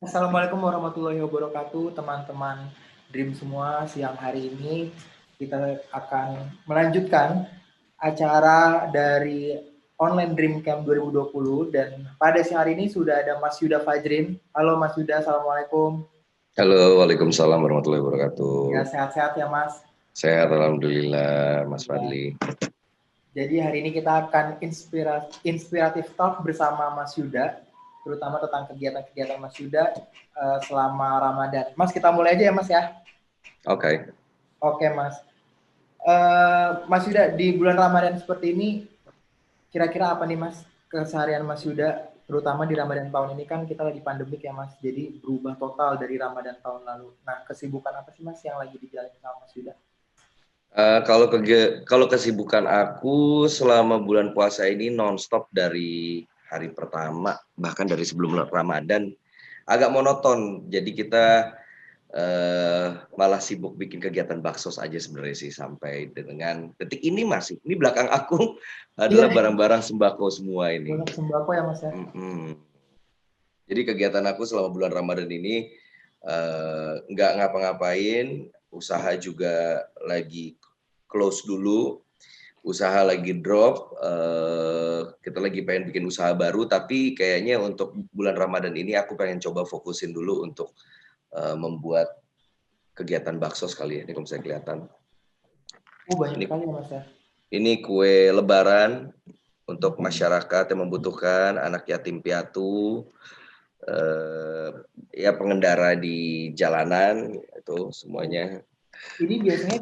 Assalamualaikum warahmatullahi wabarakatuh, teman-teman Dream semua. Siang hari ini kita akan melanjutkan acara dari Online Dream Camp 2020 dan pada siang hari ini sudah ada Mas Yuda Fajrin. Halo Mas Yuda, Assalamualaikum. Halo, waalaikumsalam warahmatullahi Ya, wabarakatuh. sehat-sehat ya Mas. Sehat, alhamdulillah, Mas Ya. Fadli. Jadi hari ini kita akan inspiratif talk bersama Mas Yuda, terutama tentang kegiatan-kegiatan Mas Yuda selama Ramadan. Mas, kita mulai aja ya Mas ya. Oke. Oke Mas. Mas Yuda, di bulan Ramadan seperti ini, kira-kira apa nih Mas keseharian Mas Yuda, terutama di Ramadan tahun ini kan kita lagi pandemik ya Mas, jadi berubah total dari Ramadan tahun lalu. Nah, kesibukan apa sih Mas yang lagi dijalani sama Mas Yuda? Kalau kesibukan aku selama bulan puasa ini nonstop dari hari pertama, bahkan dari sebelum Ramadan, agak monoton. Jadi kita malah sibuk bikin kegiatan baksos aja sebenarnya sih sampai dengan detik ini masih. Ini belakang aku adalah Iya, barang-barang sembako semua ini. banyak sembako ya Mas ya. Jadi kegiatan aku selama bulan Ramadan ini nggak ngapa-ngapain, usaha juga lagi close dulu, usaha lagi drop, kita lagi pengen bikin usaha baru, tapi kayaknya untuk bulan Ramadan ini aku pengen coba fokusin dulu untuk membuat kegiatan bakso sekali ya, ini kalau misalnya kelihatan. Banyak Ini, sekali ya Mas ya. ini kue Lebaran untuk masyarakat yang membutuhkan, anak yatim piatu, ya pengendara di jalanan itu semuanya. Ini biasanya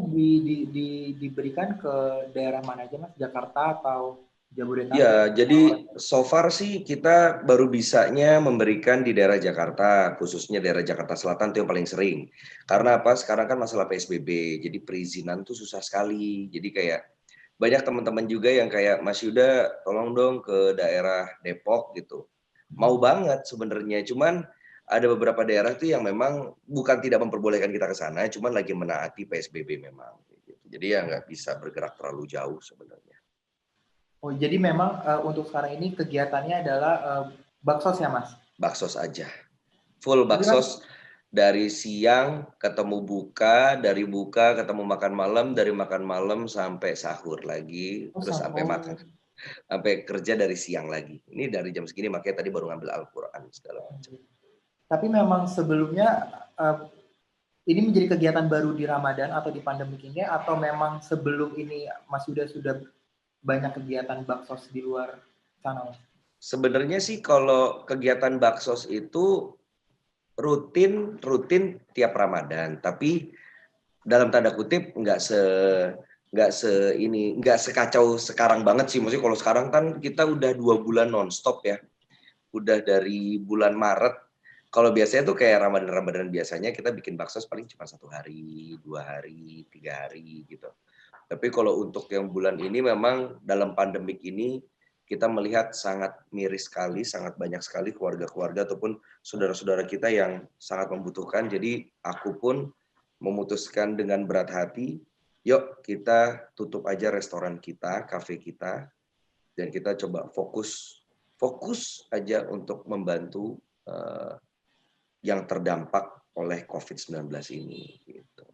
diberikan ke daerah mana aja Mas? Jakarta atau Jabodetabek? Ya, jadi so far sih kita baru bisanya memberikan di daerah Jakarta, khususnya daerah Jakarta Selatan itu yang paling sering. Karena apa? Sekarang kan masalah PSBB, jadi perizinan tuh susah sekali. Jadi kayak banyak teman-teman juga yang kayak Mas Yuda, tolong dong ke daerah Depok gitu. Mau banget sebenarnya, cuman ada beberapa daerah tuh yang memang bukan tidak memperbolehkan kita ke sana, cuman lagi menaati PSBB memang. Jadi ya nggak bisa bergerak terlalu jauh sebenarnya. Oh, jadi memang untuk sekarang ini kegiatannya adalah baksos ya, Mas? Baksos aja, full Tapi kan baksos dari siang ketemu buka, dari buka ketemu makan malam, dari makan malam sampai sahur lagi, terus sampai makan, sampai kerja dari siang lagi. Ini dari jam segini makanya tadi baru ngambil Al-Quran segala macam. Tapi memang sebelumnya ini menjadi kegiatan baru di Ramadan atau di pandemi ini, atau memang sebelum ini Mas sudah banyak kegiatan baksos di luar sana, Mas? Sebenarnya sih kalau kegiatan baksos itu rutin tiap Ramadan, tapi dalam tanda kutip nggak sekacau sekarang banget sih. Maksudnya kalau sekarang kan kita udah 2 bulan nonstop ya, udah dari bulan Maret. Kalau biasanya tuh kayak Ramadan biasanya kita bikin bakso paling cuma 1 hari, 2 hari, 3 hari gitu. Tapi kalau untuk yang bulan ini memang dalam pandemik ini kita melihat sangat miris sekali, sangat banyak sekali keluarga-keluarga ataupun saudara-saudara kita yang sangat membutuhkan. Jadi aku pun memutuskan dengan berat hati, yuk kita tutup aja restoran kita, kafe kita, dan kita coba fokus aja untuk membantu yang terdampak oleh COVID-19 ini. Gitu.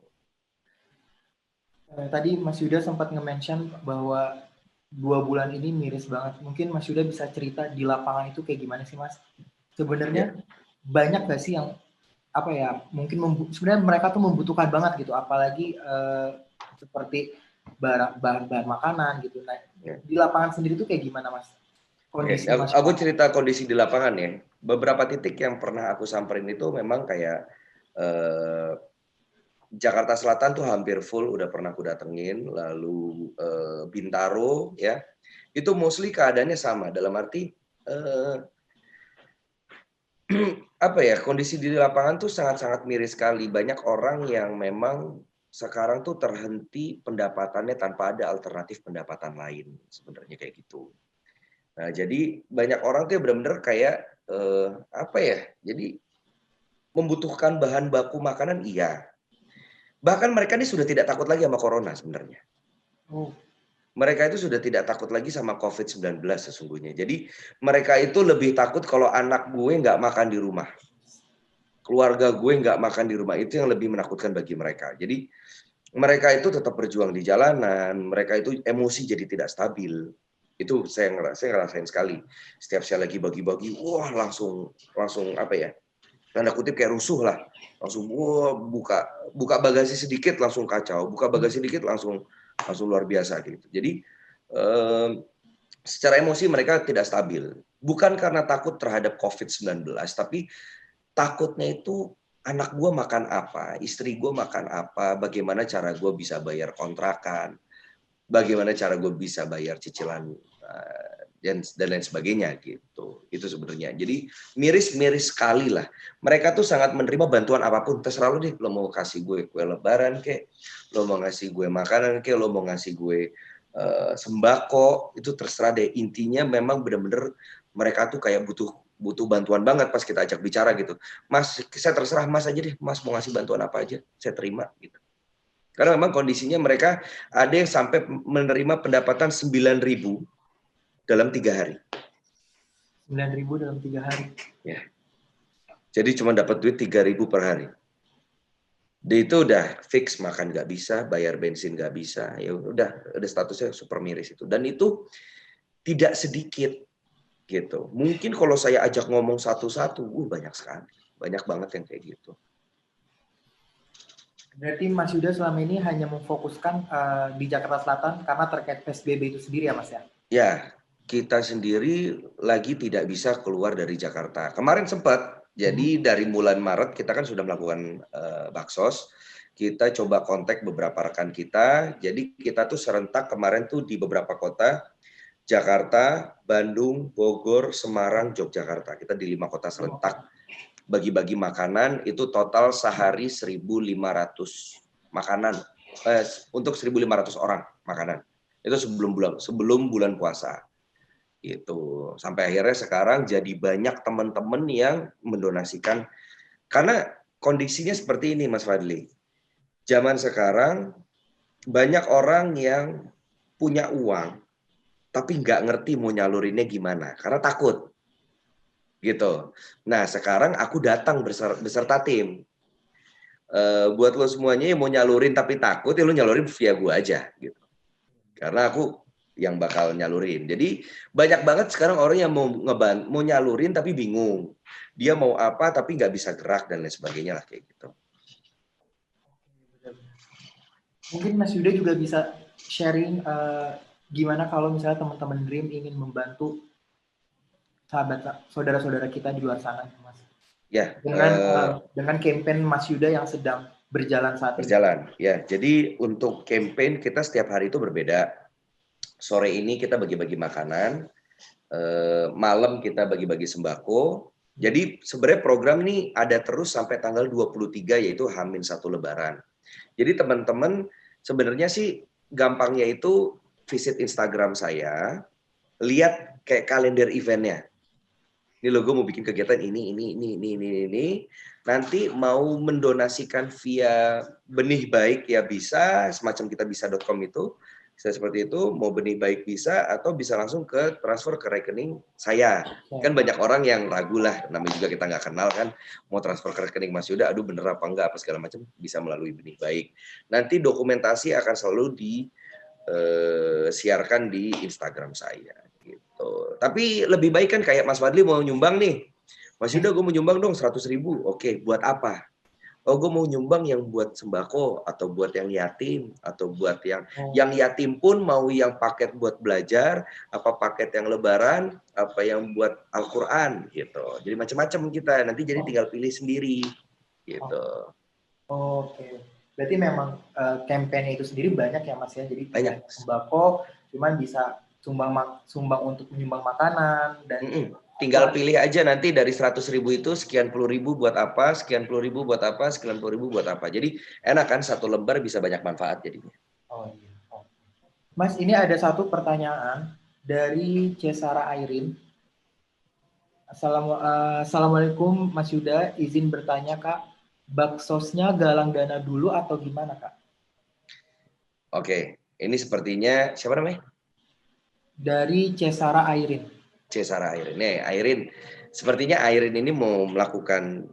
Tadi Mas Yuda sempat nge-mention bahwa 2 bulan ini miris banget. Mungkin Mas Yuda bisa cerita di lapangan itu kayak gimana sih, Mas? Sebenarnya Ya. banyak gak sih yang apa ya? Mungkin sebenarnya mereka tuh membutuhkan banget gitu, apalagi seperti bahan makanan gitu. Nah, Ya. di lapangan sendiri tuh kayak gimana, Mas? Kondisi Aku masyarakat. cerita kondisi di lapangan ya. Beberapa titik yang pernah aku samperin itu memang kayak Jakarta Selatan tuh hampir full, udah pernah aku datengin. Lalu Bintaro ya, itu mostly keadaannya sama. Dalam arti apa ya, kondisi di lapangan tuh sangat-sangat miris sekali. Banyak orang yang memang sekarang tuh terhenti pendapatannya tanpa ada alternatif pendapatan lain. Sebenarnya kayak gitu. Nah, jadi banyak orang tuh benar-benar kayak apa ya? Jadi membutuhkan bahan baku makanan, iya. Bahkan mereka ini sudah tidak takut lagi sama corona sebenarnya. Oh. Mereka itu sudah tidak takut lagi sama COVID-19 sesungguhnya. Jadi mereka itu lebih takut kalau anak gue nggak makan di rumah. keluarga gue nggak makan di rumah, itu yang lebih menakutkan bagi mereka. Jadi mereka itu tetap berjuang di jalanan, mereka itu emosi jadi tidak stabil. Itu saya ngerasain sekali. Setiap saya lagi bagi-bagi, wah langsung apa ya? Tanda kutip kayak rusuh lah. Langsung wah buka bagasi sedikit langsung kacau, buka bagasi sedikit langsung luar biasa gitu. Jadi secara emosi mereka tidak stabil. Bukan karena takut terhadap COVID-19, tapi takutnya itu anak gue makan apa, istri gue makan apa, bagaimana cara gue bisa bayar kontrakan, bagaimana cara gue bisa bayar cicilan dan lain sebagainya gitu. Itu sebenarnya. Jadi miris sekali lah. Mereka tuh sangat menerima bantuan apapun. Terserah lo deh, lo mau kasih gue kue lebaran kek, lo mau ngasih gue makanan kek, lo mau ngasih gue sembako, itu terserah deh. Intinya memang benar-benar mereka tuh kayak butuh bantuan banget pas kita ajak bicara gitu. Mas, saya terserah Mas aja deh. Mas mau ngasih bantuan apa aja, saya terima gitu. Karena memang kondisinya mereka ada yang sampai menerima pendapatan 9.000 dalam 3 hari. 9.000 dalam 3 hari. Ya. Jadi cuma dapat duit 3.000 per hari. Dia itu udah fix makan nggak bisa, bayar bensin nggak bisa, ya udah statusnya super miris itu. Dan itu tidak sedikit gitu. Mungkin kalau saya ajak ngomong satu-satu, banyak sekali, banyak banget yang kayak gitu. Berarti Mas Yuda selama ini hanya memfokuskan di Jakarta Selatan karena terkait PSBB itu sendiri ya Mas ya? Ya, kita sendiri lagi tidak bisa keluar dari Jakarta. Kemarin sempat, jadi dari bulan Maret kita kan sudah melakukan baksos. Kita coba kontak beberapa rekan kita. Jadi kita tuh serentak kemarin tuh di beberapa kota, Jakarta, Bandung, Bogor, Semarang, Yogyakarta. Kita di 5 kota serentak. Bagi-bagi makanan itu total sehari 1.500 makanan untuk 1.500 orang makanan. Itu sebelum bulan puasa. Itu sampai akhirnya sekarang jadi banyak teman-teman yang mendonasikan, karena kondisinya seperti ini Mas Fadli. Zaman sekarang banyak orang yang punya uang tapi nggak ngerti mau nyalurinnya gimana karena takut. Gitu. Nah, sekarang aku datang beserta tim. Buat lo semuanya yang mau nyalurin tapi takut, ya lo nyalurin via gue aja. Gitu. Karena aku yang bakal nyalurin. Jadi banyak banget sekarang orang yang mau nyalurin tapi bingung. Dia mau apa tapi nggak bisa gerak dan lain sebagainya lah kayak gitu. Mungkin Mas Yuda juga bisa sharing gimana kalau misalnya teman-teman Dream ingin membantu saudara-saudara kita di luar sana, Mas. Ya. Dengan campaign Mas Yuda yang sedang berjalan saat ini. Ya. Jadi untuk campaign kita setiap hari itu berbeda. Sore ini kita bagi-bagi makanan, malam kita bagi-bagi sembako. Jadi sebenarnya program ini ada terus sampai tanggal 23 yaitu H-1 Lebaran. Jadi teman-teman sebenarnya sih gampangnya itu visit Instagram saya, lihat kayak kalender eventnya. Ini logo mau bikin kegiatan ini. Nanti mau mendonasikan via Benih Baik ya bisa, semacam kitabisa.com itu. Bisa seperti itu, mau Benih Baik bisa, atau bisa langsung ke transfer ke rekening saya. Kan banyak orang yang ragu lah, namanya juga kita nggak kenal kan, mau transfer ke rekening Mas Yuda, aduh bener apa enggak, apa segala macam, bisa melalui Benih Baik. Nanti dokumentasi akan selalu disiarkan di Instagram saya. Gitu. Tapi lebih baik kan kayak Mas Fadli mau nyumbang nih. Mas Yuda gue mau nyumbang dong 100.000. Oke, buat apa? Oh, gue mau nyumbang yang buat sembako atau buat yang yatim atau buat yang yatim pun mau yang paket buat belajar, apa paket yang lebaran, apa yang buat Al-Qur'an gitu. Jadi macam-macam kita. Nanti jadi tinggal pilih sendiri gitu. Oke. Berarti memang campaign itu sendiri banyak ya Mas ya. Jadi banyak sembako, cuman bisa sumbang untuk menyumbang makanan dan tinggal pilih aja nanti dari 100.000 itu sekian puluh ribu buat apa, sekian puluh ribu buat apa, sekian puluh ribu buat apa. Jadi enak kan, satu lembar bisa banyak manfaat jadinya. Oh iya. Mas, ini ada satu pertanyaan dari Cesara Airin. Assalamualaikum Mas Yuda, izin bertanya Kak, baksosnya galang dana dulu atau gimana Kak? Oke, ini sepertinya siapa namanya? Dari Cesara Airin. Cesara Airin. Nih, Airin. Sepertinya Airin ini mau melakukan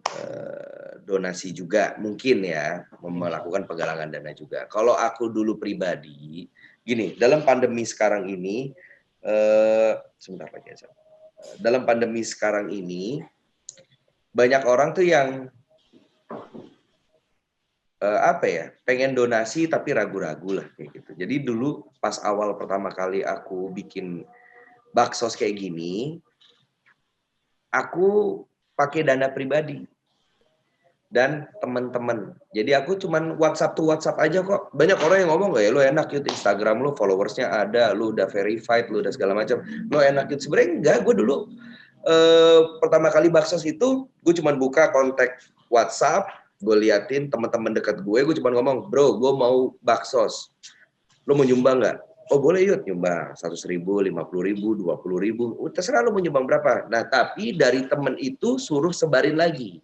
donasi juga mungkin ya, melakukan penggalangan dana juga. Kalau aku dulu pribadi, gini, dalam pandemi sekarang ini, sebentar lagi aja. Dalam pandemi sekarang ini, banyak orang tuh yang apa ya, pengen donasi tapi ragu-ragu lah kayak gitu. Jadi dulu pas awal pertama kali aku bikin baksos kayak gini, aku pakai dana pribadi dan teman-teman. Jadi aku cuman WhatsApp to WhatsApp aja kok. Banyak orang yang ngomong gak ya, lo enak gitu Instagram lo followersnya ada, lo udah verified, lo udah segala macam, lo enak gitu. Sebenarnya enggak, gue dulu pertama kali baksos itu gue cuman buka kontak WhatsApp, gue liatin teman-teman dekat gue cuman ngomong, bro, gue mau baksos, lo mau nyumbang nggak? Oh boleh yuk nyumbang 100.000, 50.000, 20.000, terserah lo mau nyumbang berapa. Nah tapi dari temen itu suruh sebarin lagi.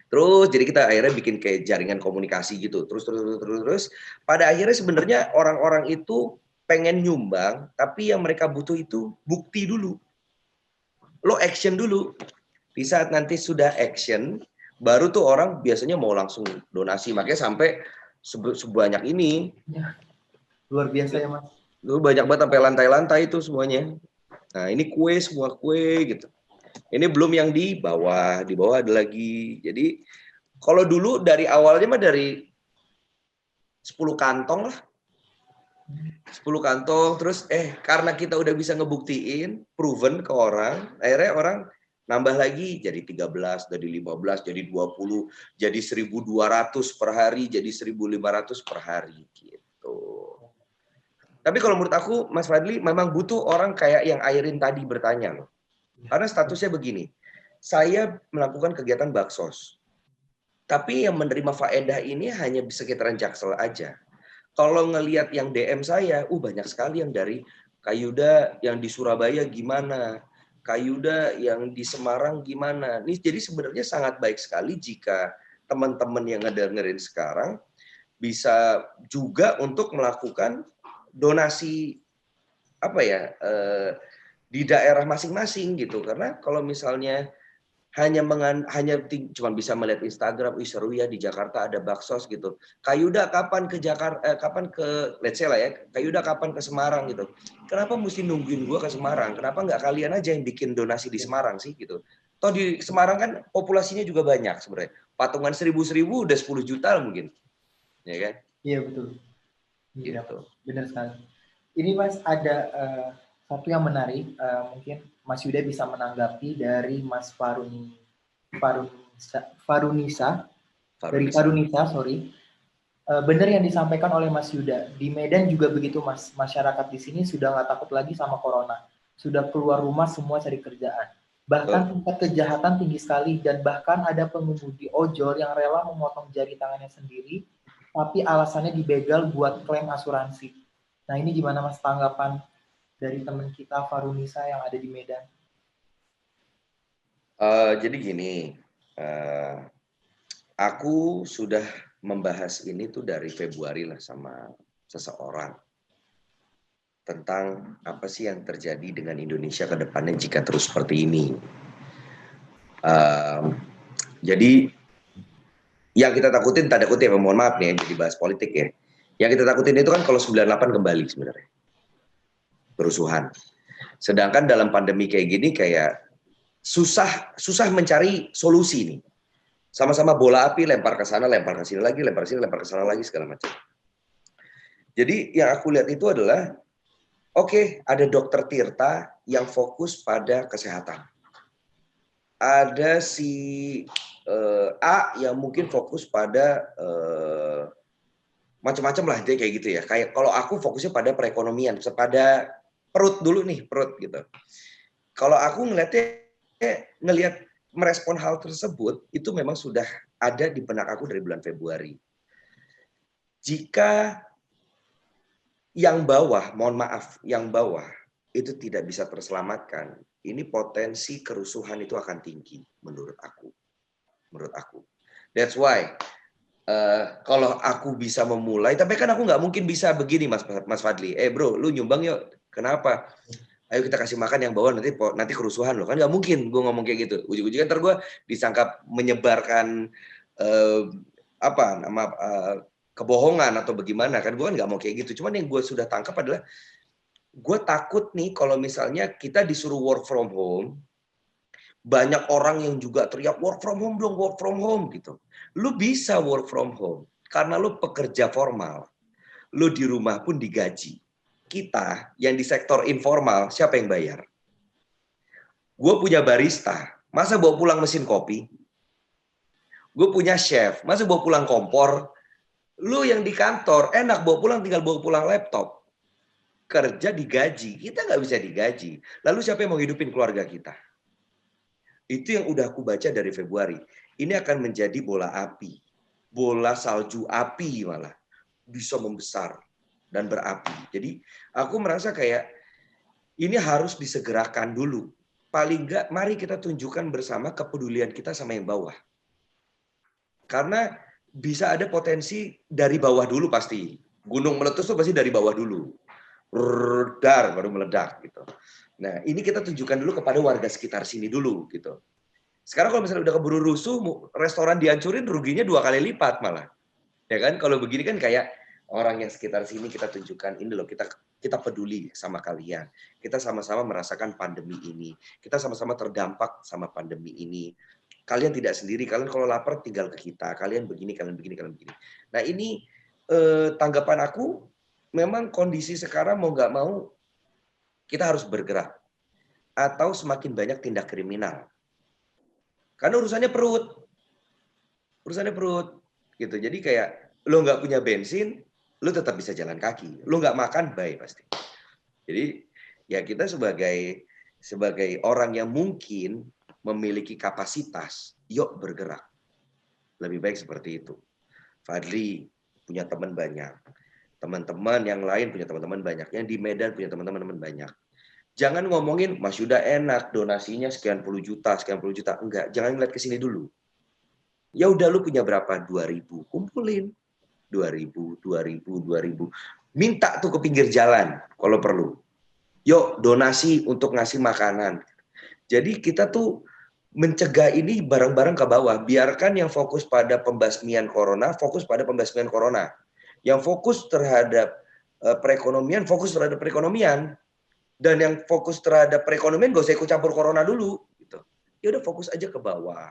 Terus jadi kita akhirnya bikin kayak jaringan komunikasi gitu. Terus pada akhirnya sebenarnya orang-orang itu pengen nyumbang, tapi yang mereka butuh itu bukti dulu. Lo action dulu. Di saat nanti sudah action, baru tuh orang biasanya mau langsung donasi. Makanya sampai sebanyak ini. Luar biasa ya Mas. Lu banyak banget sampai lantai-lantai itu semuanya. Nah ini kue, semua kue gitu. Ini belum yang di bawah ada lagi. Jadi kalau dulu dari awalnya mah dari 10 kantong lah. 10 kantong, terus karena kita udah bisa ngebuktiin, proven ke orang, akhirnya orang nambah lagi jadi 13, jadi 15, jadi 20, jadi 1.200 per hari, jadi 1.500 per hari gitu. Tapi kalau menurut aku, Mas Fadli, memang butuh orang kayak yang Airin tadi bertanya loh. Karena statusnya begini, saya melakukan kegiatan baksos. Tapi yang menerima faedah ini hanya sekitaran Jaksel aja. Kalau ngelihat yang DM saya, banyak sekali yang dari Kayuda, yang di Surabaya gimana, Kayuda yang di Semarang gimana. Nih jadi sebenarnya sangat baik sekali jika teman-teman yang ngedengerin sekarang bisa juga untuk melakukan donasi apa ya di daerah masing-masing gitu. Karena kalau misalnya hanya cuma bisa melihat Instagram, seru ya di Jakarta ada baksos gitu. Kayuda kapan ke Jakarta, kapan ke, let's say lah ya, Kayuda kapan ke Semarang gitu. Kenapa mesti nungguin gua ke Semarang? Kenapa nggak kalian aja yang bikin donasi di Semarang sih gitu? Toh di Semarang kan populasinya juga banyak sebenarnya. Patungan 1.000 udah 10 juta mungkin, ya kan? Iya betul. Iya, Gitu. benar sekali. Ini Mas ada satu yang menarik, mungkin Mas Yuda bisa menanggapi dari Mas Farunisa, sorry. Benar yang disampaikan oleh Mas Yuda. Di Medan juga begitu Mas. Masyarakat di sini sudah nggak takut lagi sama corona. Sudah keluar rumah semua cari kerjaan. Bahkan tingkat kejahatan tinggi sekali dan bahkan ada pengemudi ojol yang rela memotong jari tangannya sendiri, tapi alasannya dibegal buat klaim asuransi. Nah ini gimana Mas tanggapan dari teman kita Farunisa yang ada di Medan? Jadi gini, aku sudah membahas ini tuh dari Februari lah sama seseorang tentang apa sih yang terjadi dengan Indonesia ke depannya jika terus seperti ini. Jadi yang kita takutin, tanda kutip, mohon maaf nih, jadi bahas politik ya. Yang kita takutin itu kan kalau 98 kembali sebenarnya. Kerusuhan. Sedangkan dalam pandemi kayak gini kayak susah mencari solusi nih. Sama-sama bola api, lempar ke sana, lempar ke sini lagi, lempar ke sini, lempar ke sana lagi, segala macam. Jadi yang aku lihat itu adalah, oke, ada Dokter Tirta yang fokus pada kesehatan. Ada si A yang mungkin fokus pada macam-macam lah, dia kayak gitu ya. Kayak kalau aku fokusnya pada perekonomian, pada perut dulu nih, perut gitu. Kalau aku ngelihat merespon hal tersebut, itu memang sudah ada di benak aku dari bulan Februari. Jika yang bawah, mohon maaf, yang bawah itu tidak bisa terselamatkan, ini potensi kerusuhan itu akan tinggi menurut aku. That's why kalau aku bisa memulai, tapi kan aku nggak mungkin bisa begini Mas Fadli. Bro, lu nyumbang yuk. Kenapa? ayo kita kasih makan yang bawah nanti kerusuhan loh. Kan nggak mungkin gue ngomong kayak gitu. Ujung-ujungnya ntar gue disangka menyebarkan kebohongan atau bagaimana, kan gue kan nggak mau kayak gitu. Cuman yang gue sudah tangkap adalah gue takut nih kalau misalnya kita disuruh work from home, banyak orang yang juga teriak work from home dong, work from home gitu. Lu bisa work from home karena lu pekerja formal. Lu di rumah pun digaji. Kita yang di sektor informal, siapa yang bayar? Gue punya barista, masa bawa pulang mesin kopi? Gue punya chef, masa bawa pulang kompor? Lu yang di kantor, enak bawa pulang, tinggal bawa pulang laptop. Kerja digaji, kita nggak bisa digaji. Lalu siapa yang mau hidupin keluarga kita? Itu yang udah aku baca dari Februari. Ini akan menjadi bola api. Bola salju api malah. Bisa membesar dan berapi. Jadi aku merasa kayak ini harus disegerakan dulu. Paling nggak, mari kita tunjukkan bersama kepedulian kita sama yang bawah. Karena bisa ada potensi dari bawah dulu pasti. Gunung meletus itu pasti dari bawah dulu. Dar baru meledak gitu. Nah, ini kita tunjukkan dulu kepada warga sekitar sini dulu gitu. Sekarang kalau misalnya udah keburu rusuh, restoran dihancurin, ruginya 2 kali lipat malah. Ya kan? Kalau begini kan kayak orang yang sekitar sini kita tunjukkan, ini loh kita peduli sama kalian. Kita sama-sama merasakan pandemi ini. Kita sama-sama terdampak sama pandemi ini. Kalian tidak sendiri, kalian kalau lapar tinggal ke kita. Kalian begini, kalian begini, kalian begini. Nah ini tanggapan aku, memang kondisi sekarang mau nggak mau kita harus bergerak. Atau semakin banyak tindak kriminal. Karena urusannya perut. Urusannya perut. Gitu. Jadi kayak lo nggak punya bensin, lo tetap bisa jalan kaki. Lo nggak makan, bye pasti. Jadi ya kita sebagai orang yang mungkin memiliki kapasitas, yuk bergerak. Lebih baik seperti itu. Fadli punya teman banyak. Teman-teman yang lain punya teman-teman banyak. Yang di Medan punya teman-teman banyak. Jangan ngomongin, Mas Yuda enak, donasinya sekian puluh juta. Enggak, jangan ngeliat ke sini dulu. Ya udah lu punya berapa? 2.000. Kumpulin. 2.000. Minta tuh ke pinggir jalan kalau perlu. Yuk donasi untuk ngasih makanan. Jadi kita tuh mencegah ini bareng-bareng ke bawah. Biarkan yang fokus pada pembasmian corona, fokus pada pembasmian corona. Yang fokus terhadap perekonomian, fokus terhadap perekonomian. Dan yang fokus terhadap perekonomian gak usah ikut campur corona dulu. Gitu. Ya udah fokus aja ke bawah.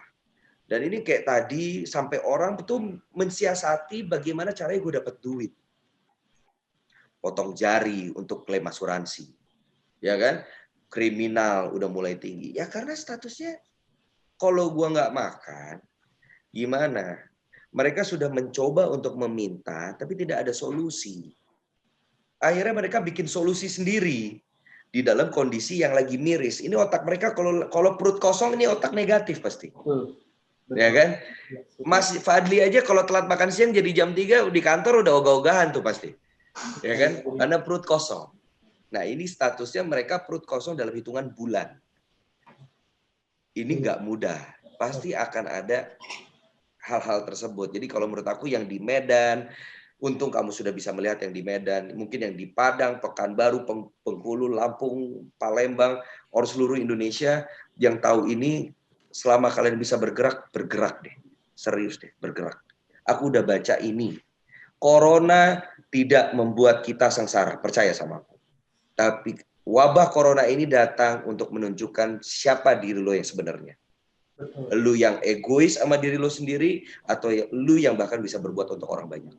Dan ini kayak tadi sampai orang betul mensiasati bagaimana caranya gue dapat duit. Potong jari untuk klaim asuransi. Ya kan? Kriminal udah mulai tinggi. Ya karena statusnya kalau gue nggak makan, gimana? Mereka sudah mencoba untuk meminta, tapi tidak ada solusi. Akhirnya mereka bikin solusi sendiri di dalam kondisi yang lagi miris. Ini otak mereka kalau perut kosong ini otak negatif pasti. Betul. Ya kan? Mas Fadli aja kalau telat makan siang jadi jam 3 di kantor udah ogah-ogahan tuh pasti. Ya kan? Karena perut kosong. Nah, ini statusnya mereka perut kosong dalam hitungan bulan. Ini nggak mudah. Pasti akan ada hal-hal tersebut. Jadi kalau menurut aku yang di Medan, untung kamu sudah bisa melihat yang di Medan, mungkin yang di Padang, Pekanbaru, Bengkulu, Lampung, Palembang, or seluruh Indonesia yang tahu ini, selama kalian bisa bergerak, bergerak deh. Serius deh, bergerak. Aku udah baca ini. Corona tidak membuat kita sengsara, percaya sama aku. Tapi wabah corona ini datang untuk menunjukkan siapa diri lo yang sebenarnya. Lu yang egois sama diri lo sendiri, atau lu yang bahkan bisa berbuat untuk orang banyak.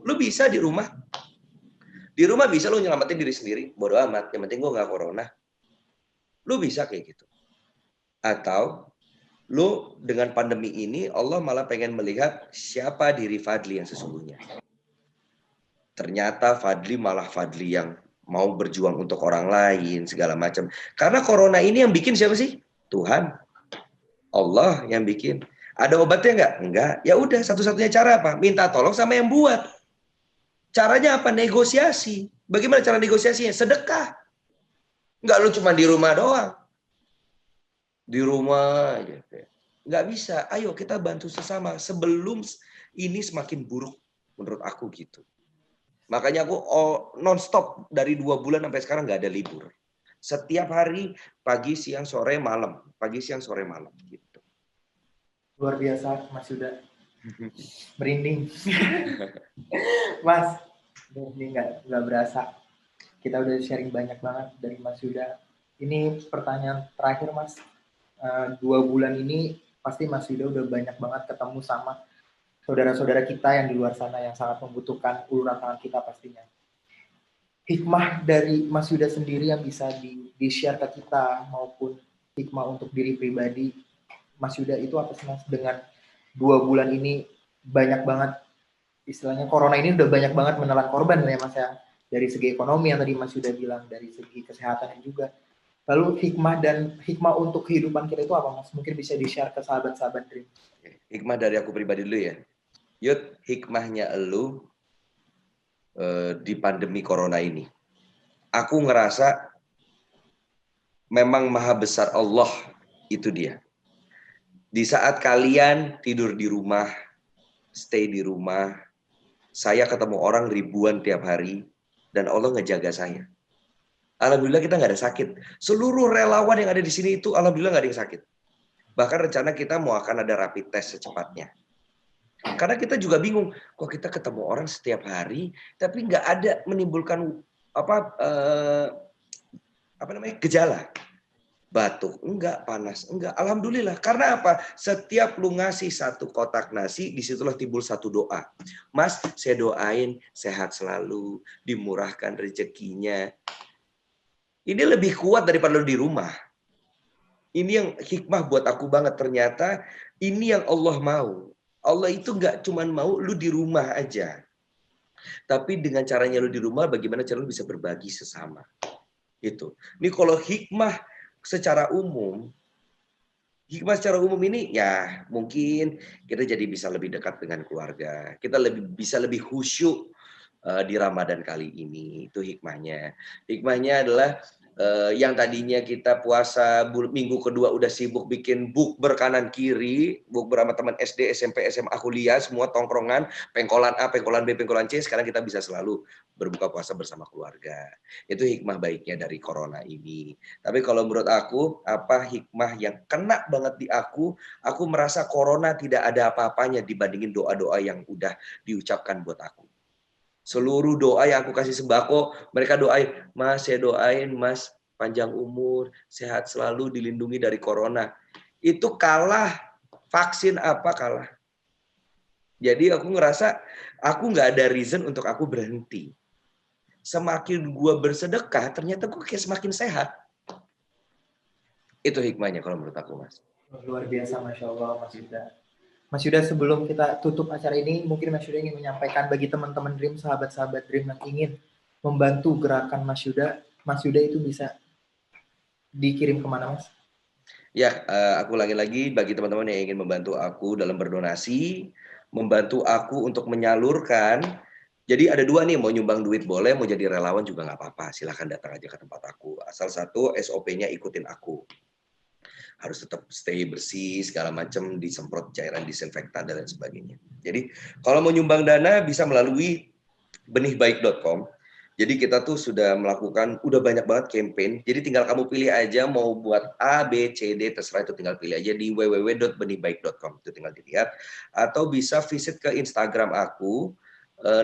Lu bisa di rumah. Di rumah bisa lu nyelamatin diri sendiri. Bodo amat, yang penting gue gak corona. Lu bisa kayak gitu. Atau lu dengan pandemi ini, Allah malah pengen melihat siapa diri Fadli yang sesungguhnya. Ternyata Fadli malah Fadli yang mau berjuang untuk orang lain, segala macam. Karena corona ini yang bikin siapa sih? Tuhan. Allah yang bikin. Ada obatnya nggak? Enggak. Ya udah, satu-satunya cara apa? Minta tolong sama yang buat. Caranya apa? Negosiasi. Bagaimana cara negosiasinya? Sedekah. Enggak lu cuma di rumah doang. Di rumah aja. Nggak bisa. Ayo kita bantu sesama sebelum ini semakin buruk menurut aku gitu. Makanya aku non-stop dari 2 bulan sampai sekarang nggak ada libur. Setiap hari, pagi, siang, sore, malam. Pagi, siang, sore, malam. Gitu. Luar biasa, Mas Yuda. Merinding. Mas, ini nggak berasa. Kita udah sharing banyak banget dari Mas Yuda. Ini pertanyaan terakhir, Mas. 2 bulan ini pasti Mas Yuda udah banyak banget ketemu sama saudara-saudara kita yang di luar sana yang sangat membutuhkan uluran tangan kita pastinya. Hikmah dari Mas Yuda sendiri yang bisa di-share ke kita maupun hikmah untuk diri pribadi Mas Yuda itu apa sih Mas, dengan 2 bulan ini banyak banget istilahnya corona ini udah banyak banget menelan korban ya Mas ya, dari segi ekonomi yang tadi Mas Yuda bilang, dari segi kesehatan juga. Lalu hikmah untuk kehidupan kita itu apa Mas? Mungkin bisa di-share ke sahabat-sahabat Dream. Hikmah dari aku pribadi dulu ya. Yud, hikmahnya elu di pandemi corona ini. Aku ngerasa memang maha besar Allah, itu dia. Di saat kalian tidur di rumah, stay di rumah, saya ketemu orang ribuan tiap hari, dan Allah ngejaga saya. Alhamdulillah kita nggak ada sakit. Seluruh relawan yang ada di sini itu alhamdulillah nggak ada yang sakit. Bahkan rencana kita mau akan ada rapid test secepatnya. Karena kita juga bingung, kok kita ketemu orang setiap hari, tapi nggak ada menimbulkan gejala. Batuk enggak, panas enggak. Alhamdulillah. Karena apa? Setiap lu ngasih satu kotak nasi, disitulah timbul satu doa. Mas, saya doain sehat selalu, dimurahkan rezekinya. Ini lebih kuat daripada lu di rumah. Ini yang hikmah buat aku banget. Ternyata ini yang Allah mau. Allah itu nggak cuma mau lu di rumah aja. Tapi dengan caranya lu di rumah, bagaimana cara lu bisa berbagi sesama. Itu. Ini kalau hikmah secara umum ini ya mungkin kita jadi bisa lebih dekat dengan keluarga. Kita bisa lebih khusyuk di Ramadan kali ini. Itu hikmahnya. Hikmahnya adalah yang tadinya kita puasa minggu kedua udah sibuk bikin bukber kanan kiri, bukber sama teman SD, SMP, SMA, kuliah, semua tongkrongan, pengkolan A, pengkolan B, pengkolan C, sekarang kita bisa selalu berbuka puasa bersama keluarga. Itu hikmah baiknya dari corona ini. Tapi kalau menurut aku, apa hikmah yang kena banget di aku merasa corona tidak ada apa-apanya dibandingin doa-doa yang udah diucapkan buat aku. Seluruh doa yang aku kasih sembako, mereka doain, Mas, saya doain, Mas, panjang umur, sehat selalu, dilindungi dari corona. Itu kalah, vaksin apa kalah. Jadi aku ngerasa, aku nggak ada reason untuk aku berhenti. Semakin gue bersedekah, ternyata gue kayak semakin sehat. Itu hikmahnya kalau menurut aku, Mas. Luar biasa, Masya Allah, Mas Yuda. Mas Yuda, sebelum kita tutup acara ini, mungkin Mas Yuda ingin menyampaikan bagi teman-teman Dream, sahabat-sahabat Dream yang ingin membantu gerakan Mas Yuda itu bisa dikirim kemana, Mas? Ya, aku lagi-lagi bagi teman-teman yang ingin membantu aku dalam berdonasi, membantu aku untuk menyalurkan. Jadi ada dua nih, mau nyumbang duit boleh, mau jadi relawan juga nggak apa-apa. Silahkan datang aja ke tempat aku. Asal satu, SOP-nya ikutin aku. Harus tetap stay bersih, segala macam, disemprot cairan disinfektan dan lain sebagainya. Jadi kalau mau nyumbang dana bisa melalui benihbaik.com. Jadi kita tuh sudah melakukan, udah banyak banget campaign. Jadi tinggal kamu pilih aja mau buat A, B, C, D, terserah itu tinggal pilih aja di www.benihbaik.com. Itu tinggal dilihat. Atau bisa visit ke Instagram aku.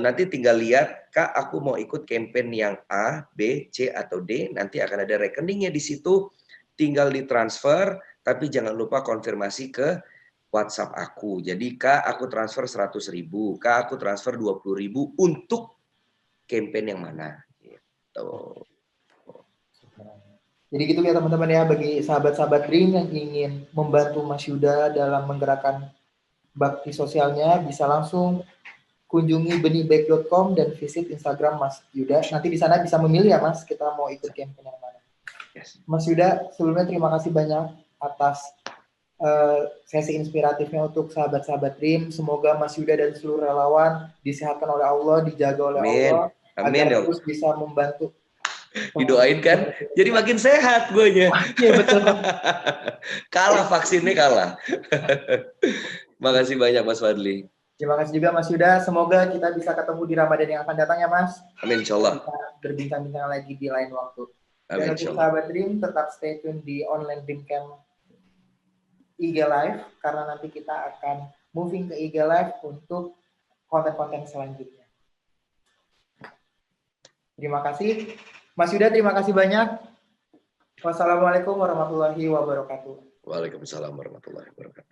Nanti tinggal lihat, Kak, aku mau ikut campaign yang A, B, C, atau D. Nanti akan ada rekeningnya di situ. Tinggal ditransfer, tapi jangan lupa konfirmasi ke WhatsApp aku. Jadi, Kak, aku transfer 100.000, Kak, aku transfer 20.000 untuk campaign yang mana. Gitu. Jadi gitu ya teman-teman ya, bagi sahabat-sahabat Dream yang ingin membantu Mas Yuda dalam menggerakkan bakti sosialnya, bisa langsung kunjungi benihbaik.com dan visit Instagram Mas Yuda. Nanti di sana bisa memilih ya Mas, kita mau ikut campaign yang mana. Yes. Mas Yuda, sebelumnya terima kasih banyak atas sesi inspiratifnya untuk sahabat-sahabat Dream. Semoga Mas Yuda dan seluruh relawan disehatkan oleh Allah, dijaga oleh Allah, amin, agar terus bisa membantu. Didoain kan, jadi makin sehat guanya. Iya betul. Kalah vaksinnya kalah. Makasih banyak Mas Fadli. Terima kasih juga Mas Yuda. Semoga kita bisa ketemu di Ramadan yang akan datang ya Mas. Amin, insya Allah. Kita berbincang-bincang lagi di lain waktu. Dan Amin, untuk insyaallah. sahabat Dream, tetap stay tune di online Dream Camp IG Live, karena nanti kita akan moving ke IG Live untuk konten-konten selanjutnya. Terima kasih. Mas Yuda, terima kasih banyak. Wassalamualaikum warahmatullahi wabarakatuh. Waalaikumsalam warahmatullahi wabarakatuh.